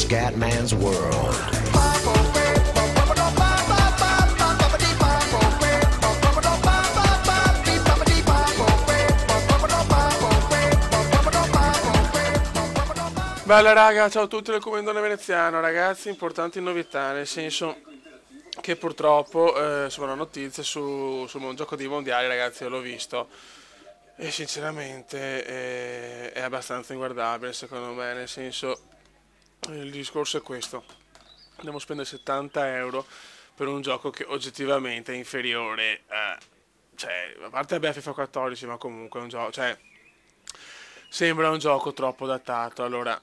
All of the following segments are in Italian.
Scatman's World. Bella raga, ciao a tutti del Commendone Veneziano. Ragazzi, importanti novità, nel senso che purtroppo insomma, una notizia sul gioco dei mondiali, ragazzi, io l'ho visto e sinceramente è abbastanza inguardabile secondo me, nel senso, il discorso è questo: andiamo a spendere 70 euro per un gioco che oggettivamente è inferiore cioè, a parte vabbè FIFA 14, ma comunque è un gioco, cioè, sembra un gioco troppo datato. Allora,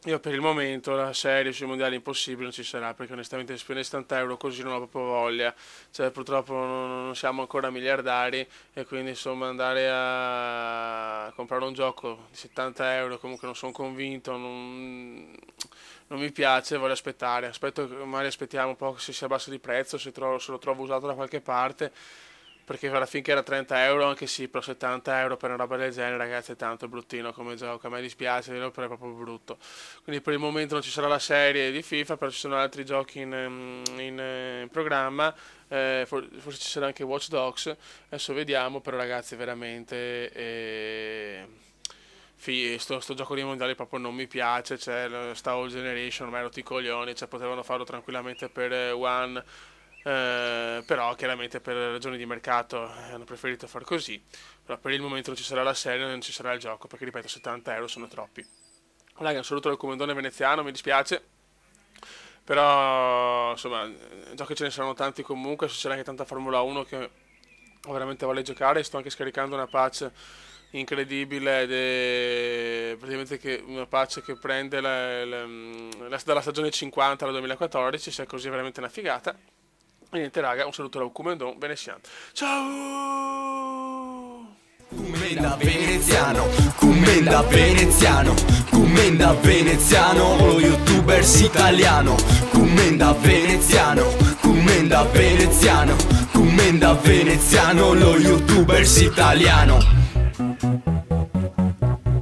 io per il momento la serie sui mondiali impossibile non ci sarà, perché onestamente spendere 70 euro così non ho proprio voglia, cioè purtroppo non siamo ancora miliardari e quindi insomma andare a comprare un gioco di 70 euro comunque non sono convinto, non mi piace, voglio aspettare, magari aspettiamo un po' che si abbassa di prezzo, se lo trovo usato da qualche parte, perché alla finché era 30 euro anche sì, però 70 euro per una roba del genere, ragazzi, è tanto bruttino come gioco, a me dispiace, però è proprio brutto. Quindi per il momento non ci sarà la serie di FIFA, però ci sono altri giochi in programma, forse ci sarà anche Watch Dogs, adesso vediamo, però ragazzi veramente sto gioco dei mondiali proprio non mi piace, cioè sta All Generation, ormai rotti i coglioni, cioè potevano farlo tranquillamente per One. Però chiaramente per ragioni di mercato hanno preferito far così, però per il momento non ci sarà la serie, non ci sarà il gioco, perché ripeto 70 euro sono troppi. Raga, un saluto dal Commendone Veneziano, mi dispiace, però insomma giochi ce ne saranno tanti comunque, c'è anche tanta Formula 1 che ho veramente voglia di giocare. Sto anche scaricando una patch incredibile praticamente una patch che prende dalla stagione 50 alla 2014, se è così è veramente una figata. E niente raga, un saluto da Commendone Veneziano. Ciao! Commenda veneziano, commenda veneziano, commenda veneziano, lo youtubers italiano. Commenda veneziano, commenda veneziano, commenda veneziano, lo youtubers italiano.